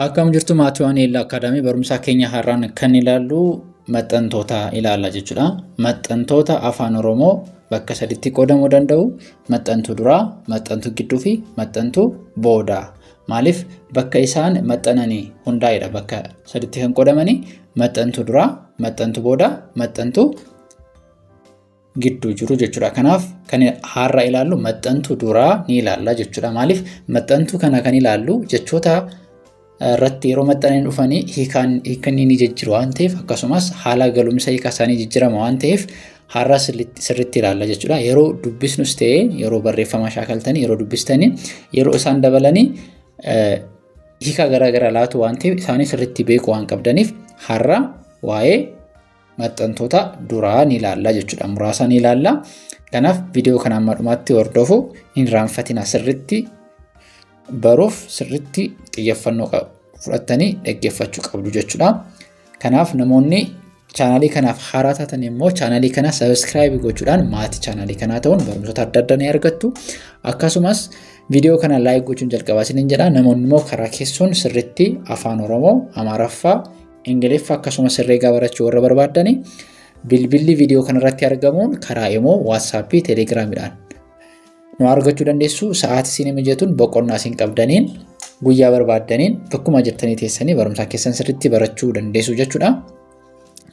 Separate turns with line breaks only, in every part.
Akkam jirtu maatiiwwan Eelaa Akaadaamii barumsaa keenya har'aan kan ilaallu maxxantoota ilaalla jechuudha. Maxxantoota afaan Oromoo bakka sadiitti qoodamuu danda'u. Maxxantuu duraa, maxxantuu gidduu fi maxxantuu boodaa. Maaliif bakka isaan maxxananii hundaa'edha bakka sadiitti kan qoodamanii maxxantuu duraa, maxxantuu boodaa, maxxantuu gidduu jiru jechuudha. Kanaaf kan har'a ilaallu maxxantuu duraa ni ilaalla jechuudha. Maaliif maxxantuu kana kan ilaallu jechoota irratti yeroo maxxananii dhufanii hiikan ni jijjiiru waan ta'eef akkasumas haala galumsa hiika isaanii jijjiirama waan ta'eef har'a sirriitti ilaalla jechuudha. Yeroo dubbisnus ta'ee yeroo barreeffama shaakaltanii yeroo dubbistanii yeroo isaan dabalanii hiika garaagaraa laatu waan ta'eef isaanii sirriitti beekuu waan qabdaniif har'a waa'ee maxxantoota duraa ni ilaalla jechuudha. Muraasa ni ilaalla. Kanaaf viidiyoo kana amma dhumaatti hordofuu hin irraanfatina sirriitti baruuf sirriitti xiyyeeffannoo fudhattanii dhaggeeffachuu qabdu jechuudha. Kanaaf namoonni chaanalii kanaaf haaraa taatan immoo chaanalii kana subscribe gochuudhaan maatii chaanalii kanaa ta'uun barumsoota adda addaa ni argattu. Akkasumas viidiyoo kana like gochuun jalqabaa isiniin jedha. Namoonni immoo karaa keessoon sirriitti afaan Oromoo, Amaaraffaa, Ingiliffaa akkasumas herreegaa barachuu warra barbaadanii bilbilli viidiyoo kanarratti argamuun karaa immoo WhatsAppii, Telegiraamiidhaan nu argachuu dandeessu. Sa'aatii isin mijatuun boqonnaa isin qabdaniin guyyaa barbaadaniin bakkuma jirtanii teessanii barumsaa keessan sirriitti barachuu dandeessu jechuudha.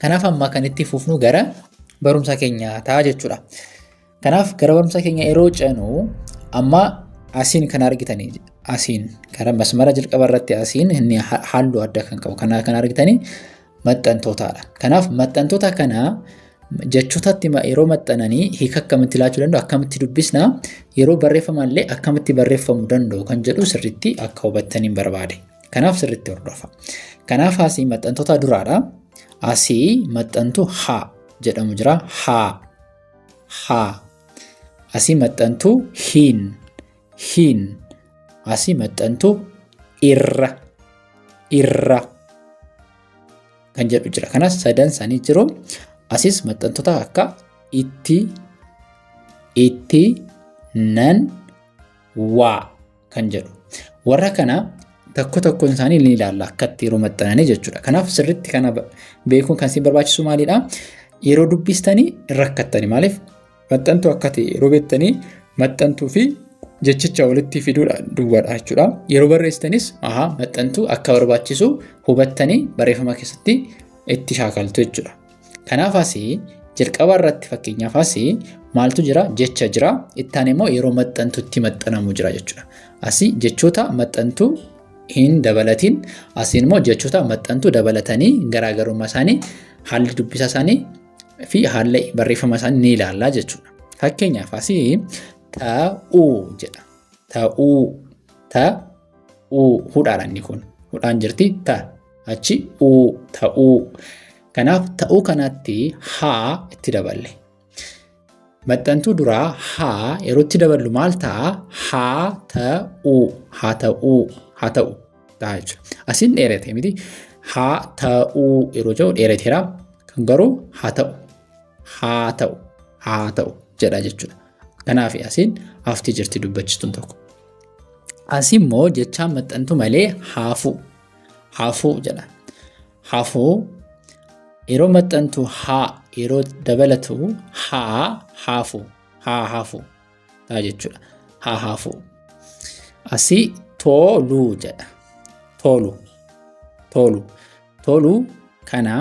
Kanaaf amma kan itti fufnu gara barumsa keenyaa ta'a jechuudha. Kanaaf gara barumsa keenya yeroo ceenu amma asiin kan argitanii asiin gara masmara jalqaba irratti asiin inni halluu adda kan qabu kan argitanii maxxantootaadha. Kanaaf maxxantoota kana jechootatti yeroo maxxananii hiika akkamitti laachuu danda'u, akkamitti dubbisna, yeroo barreeffamallee akkamitti barreeffamuu danda'u kan jedhu sirriitti akka hubattaniin barbaade. Kanaaf sirriitti hordofa. Kanaaf asii maxxantoota duraadha. Asii maxxantuu ha jedhamu jira. Ha. Asii maxxantuu hin. Asii maxxantuu irra kan jedhu jira. Kanas sadan isaanii jiru. Asis maxxantoota akka itti, nan, waa kan jedhu. Warra kana tokkoon isaanii ni ilaalla akkatti yeroo maxxananii jechuudha. Kanaaf sirriitti kana beekuun kan isin barbaachisu maalidha? Yeroo dubbistanii rakkattanii maaliif maxxantuu akkati yeroo beektanii maxxantuu fi jechicha walitti fiduudhaan duwwaadha jechuudha. Yeroo barreessitanis maxxantuu akka barbaachisu hubattanii barreeffama keessatti itti shaakaltu jechuudha. Kanaaf asii jalqaba irratti fakkeenyaaf asii maaltu jira? Jecha jira. Ittaan immoo yeroo maxxantuutti maxxanamu jira jechuudha. Asii jechoota maxxantuu hin dabalatiin, asiin immoo jechoota maxxantuu dabalatanii garaagarummaa isaanii, haalli dubbisa isaanii fi haalli barreeffama isaanii ni ilaalla jechuudha. Fakkeenyaaf asii ta'uu jedha. Ta'uu hudhaadha inni kun. Hudhaan jirti achi ta'uu. Kanaaf ta'uu kanatti haa itti daballe. Maxxantuu duraa haa yeroo itti daballu maal ta'a? Haa ta'uu ta'a jechuudha. Asiin dheerate miti. Haa ta'uu yeroo jedhu dheerateera. Kan garuu haa ta'u jedha jechuudha. Kanaaf asiin hafti jirti dubbachistuun tokko. Asii immoo jechaan maxxantuu malee haafuu jedha. Haafuu yeroo maxxantuu haa yeroo dabalatu haafuu ta'a jechuudha. Haafuu. Asii toluu jedha. Toluu kana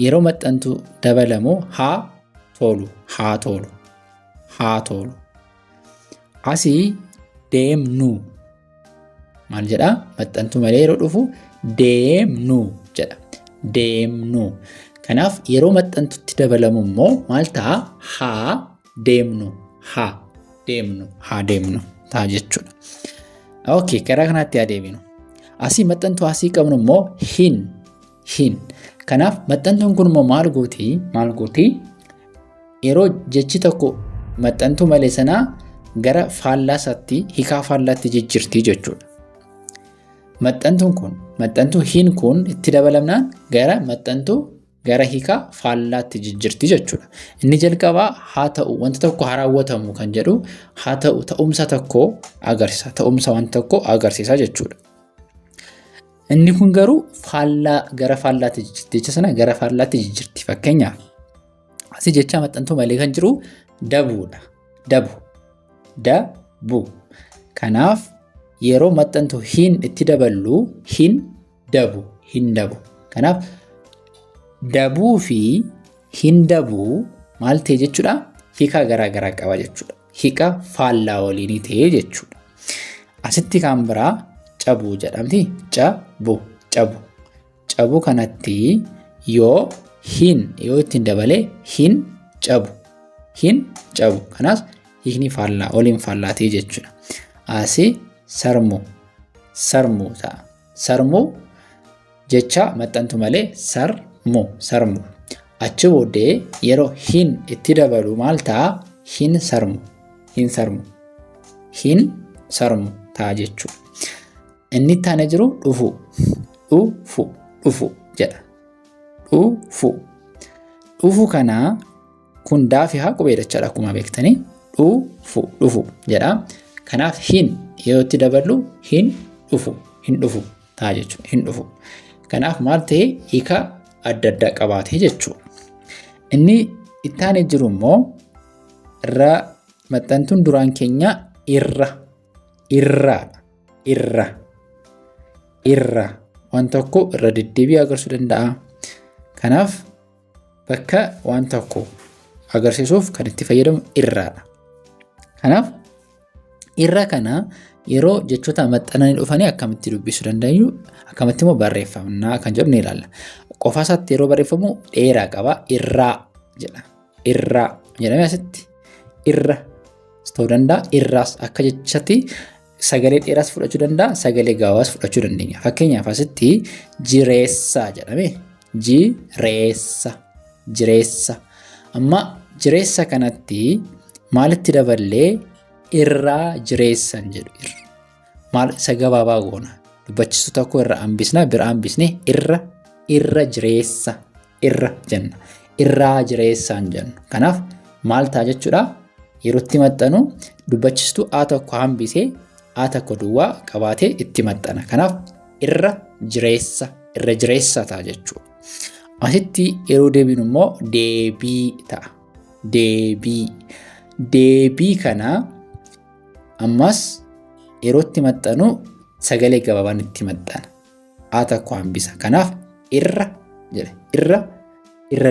yeroo maxxantuu dabalamu haa tolu. Asii deemnu maal jedha? Maxxantuu malee yeroo dhufu deemnu jedha. Deemnu. Kanaaf yeroo maxxantuutti dabalamu immoo maal ta'a? Haa deemnu ta'a jechuudha. Okay, karaa kanaatti adeeminu. Asii maxxantuu asii qabnu immoo hin. Kanaaf maxxantuun kun immoo maal gooti? Yeroo jechi tokko maxxantuu malee sanaa gara faallaasaatti hiikaa faallaatti jijjiirti jechuudha. Maxxantuu hin kun itti dabalamnaan gara hiikaa faallaatti jijjiirti jechuudha. Inni jalqabaa haa ta'u wanta tokko haa raawwatamu kan jedhu haa ta'u ta'umsa tokko agarsiisa. Ta'umsa wanta tokko agarsiisa jechuudha. Inni kun garuu faallaa gara faallaatti jijjiirti. Jecha sana gara faallaatti jijjiirti. Fakkeenyaaf asii jecha maxxantuu malee kan jiru dabuudha. Dabu. Kanaaf yeroo maxxantuu hin itti daballu hin dabu. Kanaaf dabuu fi hin dabuu maal ta'e jechuudha? Hiika garaa garaa qaba jechuudha. Hiika faallaa waliinii ta'e jechuudha. Asitti kan biraa cabuu jedhamti. Cabuu kanatti yoo ittiin dabalee hin cabu. Kanaaf hiikni faallaa waliin faallaa ta'e jechuudha. Asii sarmuu ta'a. Sarmuu jecha maxxantu malee sarmuu. Achi booddee yeroo hin itti dabalu maal ta'a? Hin sarmu ta'a jechuudha. Inni itti aanee jiru dhufu jedha. Dhufu kana kun daafi haa qubeedhachaadha akkuma beektanii. Dhufu jedha. Kanaaf hin yoo itti daballu hin dhufu ta'a jechuudha. Hin dhufu. Kanaaf maal ta'e hiika adda addaa qabaatee jechuudha. Inni itti aanee jiru immoo maxxantuun duraan keenya irra waan tokko irra deddeebi'ee agarsiisuu danda'a. Kanaaf bakka waan tokko agarsiisuuf kan itti fayyadamu irraadha. Kanaaf irra kana yeroo jechoota maxxananii dhufanii akkamitti dubbisuu danda'u, akkamitti immoo barreeffamna kan jedhu ni ilaalla. Qofa isaatti yeroo barreeffamu dheeraa qaba. Irraa jedhamee asitti irra ta'uu danda'a. Irraas akka jechatti sagalee dheeraas fudhachuu danda'a, sagalee gabaabaas fudhachuu dandeenya. Fakkeenyaaf asitti jireessa jedhame. Jireessa. Amma jireessa kanatti maalitti daballee irraa jireessan jedhu. Maal isa gabaabaa goona? Dubbachiistuu tokko irra hambisna, bira hambisne irra jireessa jenna. Irraa jireessaan jennu. Kanaaf maal ta'a jechuudha? Yeroo itti maxxanu dubbachiistuu A tokko hambisee A tokko duwwaa qabaatee itti maxxana. Kanaaf irra jireessa ta'a jechuudha. Asitti yeroo deebinu immoo deebii ta'a. Deebii kana ammas yeroo itti maxxanu sagalee gabaabaan itti maxxana. A tokko hambisa. Kanaaf irra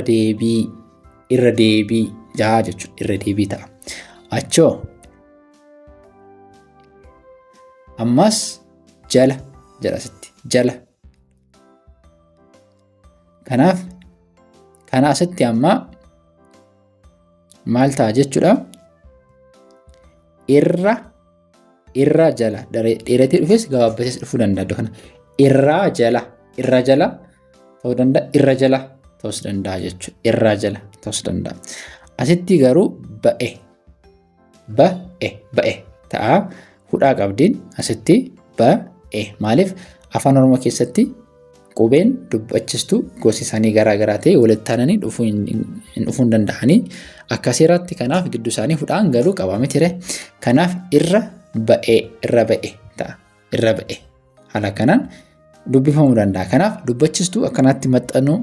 deebii jaa jechuudha. Irra deebii ta'a. Achoo ammas jala asitti jala. Kanaaf kana asitti amma maal ta'a jechuudha? Irra jala dheeratee dhufes gabaabbatees dhufuu danda'a. Kana irra jala ta'uu danda'a. Irra jala ta'us danda'a jechuudha. Irra jala ta'us danda'a. Asitti garuu ba'e ta'a. Hudhaa qabdiin asitti ba'e. Maaliif afaan Oromoo keessatti qubeen dubbachiistuu gosi isaanii garaa garaa ta'e walitti aananii dhufuu hin danda'anii akka seeraatti. Kanaaf gidduu isaanii hudhaan galuu qaba miti. Kanaaf irra ba'e ta'a. Irra ba'e haala kanaan dubbifamuu danda'a. Kanaaf dubbachiistuu akkanaatti maxxanuu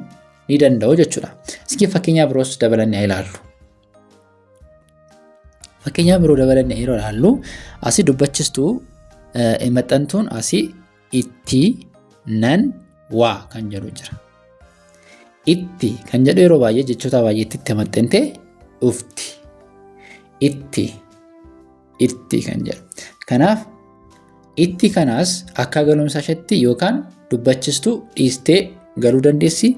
ni danda'u jechuudha. Iski fakkeenyaa biroos dabalannee ilaallu. Fakkeenyaa biroo dabalannee yeroo ilaallu asii dubbachiistuu maxxantuun asii itti nan waa kan jedhu jira. Itti kan jedhu yeroo baay'ee jechoota baay'eetti itti maxxantee dhufti. Itti kan jedhu. Kanaaf itti kanaas akka galumsa isheetti yookaan dubbachiistuu dhiistee galuu dandeessi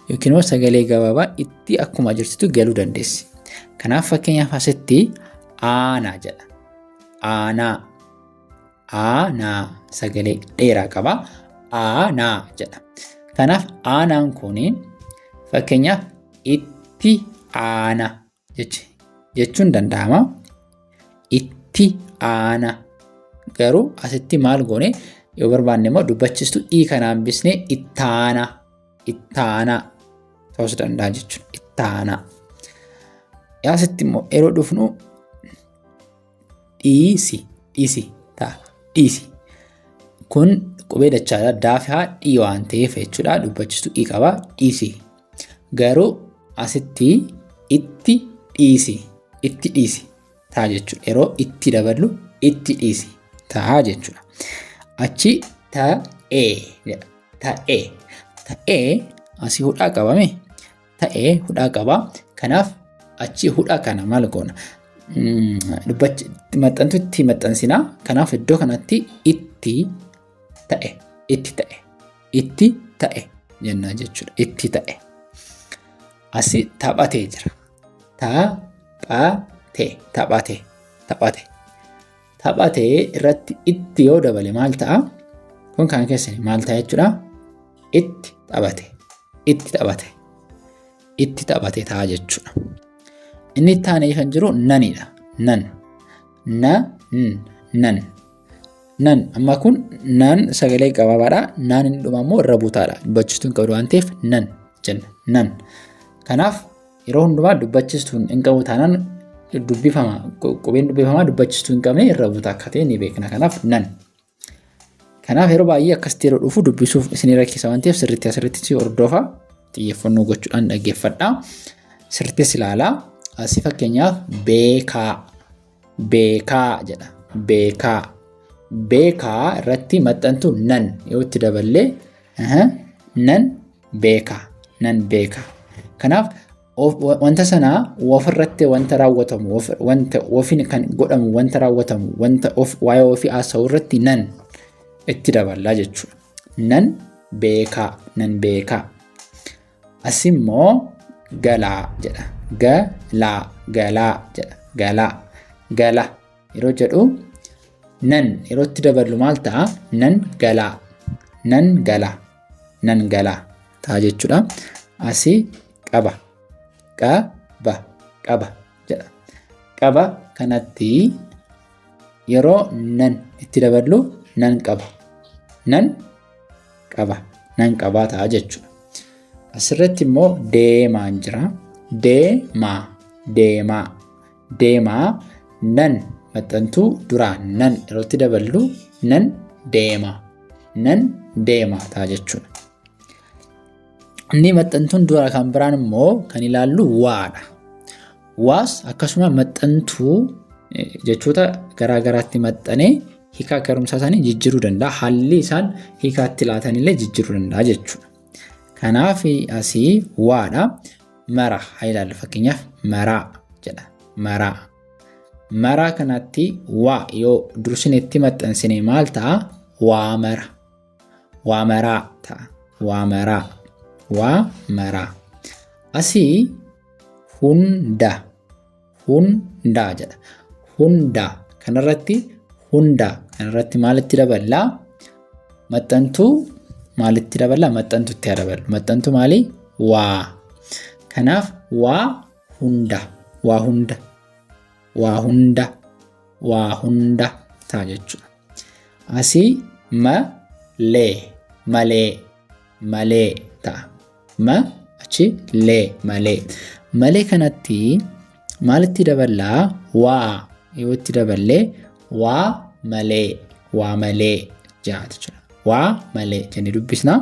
yookiin immoo sagalee gabaabaa itti akkuma jirtu galuu dandeessi. Kanaaf fakkeenyaaf asitti aanaa jedha. Aanaa sagalee dheeraa qaba. Aanaa jedha. Kanaaf aanaan kun fakkeenyaaf itti aana jechuun danda'ama. Itti aana garuu asitti maal goone yoo barbaanne immoo dubbachiistuu ii kana hambisnee ittaana ta'us danda'a jechuudha. Ittaana. Asitti immoo yeroo dhufnu dhiisi ta'a. Dhiisi. Kun qubee dachaadha. Daafi haa dhii waan ta'eef jechuudha. Dubbachistu i qaba dhiisi. Garuu asitti itti dhiisi ta'a jechuudha. Yeroo itti daballu itti dhiisi ta'a jechuudha. Achi ta'ee asii hudhaa qabame. Ta'ee hudhaa qaba. Kanaaf achi hudhaa kana maal goona? Maxxantu itti maxxansinaa. Kanaaf iddoo kanatti itti ta'e jenna jechuudha. Itti ta'e. Asi taphatee jira. Taphatee irratti itti yoo dabale maal ta'a? Kun kan keessanii maal ta'a jechuudha? Itti taphate ta'a jechuudha. Inni itti aanee kan jiru nanidha. Nan amma kun nan sagalee qababaadha. Nan inni dhuma immoo irra buutaadha. Dubbachistuun qabdu waan ta'eef nan jenna. Nan. Kanaaf yeroo hundumaa dubbachistuun hin qabu taanaan qubeen dubbifamaa dubbachistuu hin qabne irra buutaa akka ta'e ni beekna. Kanaaf nan. Kanaaf yeroo baay'ee akkasitti yeroo dhufu dubbisuuf isin rakkisa waan ta'eef sirriitti asirratti hordofaa xiyyeeffannoo gochuudhaan dhaggeeffadhaa. Sirriittis ilaalaa. Asii fakkeenyaaf beekaa jedha. Beekaa irratti maxxantu nan yoo itti daballee nan beekaa. Kanaaf wanta sanaa ofirratti wanta raawwatamu wanta ofiin kan godhamu wanta raawwatamu wanta waa'ee ofii haasa'u irratti nan itti daballaa jechuudha. Nan beekaa. Asimmoo galaa jedha. Galaa yeroo jedhu nan yeroo itti daballu maal ta'a? Nan galaa ta'a jechuudha. Asii qaba jedha. Qaba kanatti yeroo nan itti daballu nan qaba ta'a jechuudha. Asirratti immoo deemaan jira. Deemaa nan maxxantuu duraa nan yeroo itti daballu nan deema ta'a jechuudha. Inni maxxantuun duraa kan biraan immoo kan ilaallu waadha. Waas akkasuma maxxantuu jechoota garaagaraatti maxxanee hiikaa garumsaa isaanii jijjiiruu danda'a. Haalli isaan hiikaatti laatanillee jijjiiruu danda'a jechuudha. Kanaaf asii waadha. Mara haa ilaallu fakkeenyaaf maraa jedha. Maraa kanatti waa yoo dursineetti maxxansine maal ta'a? Waa maraa ta'a. Waa maraa. Asii hundaa jedha. Kanarratti maalitti daballaa? Maxxantuu maalitti daballaa? Maxxantuutti haa daballu. Maxxantuu maali? Waa. Kanaaf waa hunda ta'a jechuudha. Asii malee ta'a. Achi malee. Malee kanatti maalitti daballaa? Waa yoo itti daballee waa malee jedha jechuudha. Waa malee jennee dubbisna.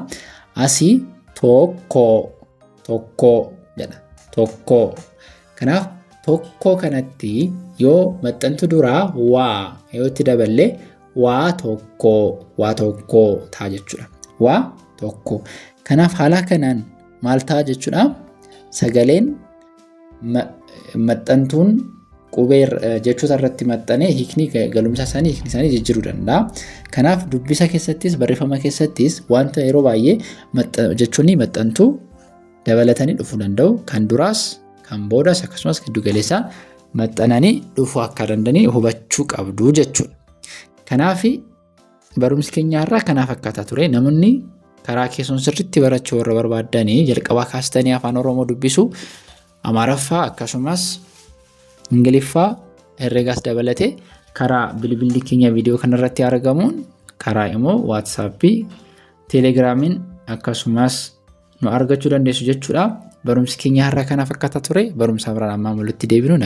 Asii tokkoo jedha. Kanaaf tokkoo kanatti yoo maxxantu duraa waa yoo itti daballee waa tokkoo ta'a jechuudha. Waa tokkoo. Kanaaf haala kanaan maal ta'a jechuudha? Sagaleen maxxantuun qubee jechoota irratti maxxanee hiikni galumsa isaanii jijjiiruu danda'a. Kanaaf dubbisa keessattis barreeffama keessattis wanta yeroo baay'ee jechoonni maxxantuu dabalatanii dhufuu danda'u. Kan duraas kan boodas akkasumas giddu galeessaa maxxananii dhufuu akka danda'anii hubachuu qabdu jechuudha. Kanaaf barumsi keenya irraa kanaaf akkaataa ture. Namoonni karaa keessoon sirriitti barachuu warra barbaadanii jalqabaa kaastanii afaan Oromoo dubbisuu Amaaraffaa akkasumas Ingiliffaa herreegaas dabalatee karaa bilbilli keenya viidiyoo kanarratti argamuun karaa immoo WhatsAppii, Telegiraamiin akkasumas nu argachuu dandeessu jechuudha. Barumsi keenya har'a kanaaf akkaataa ture. Barumsa biraan ammaa walitti deebinu.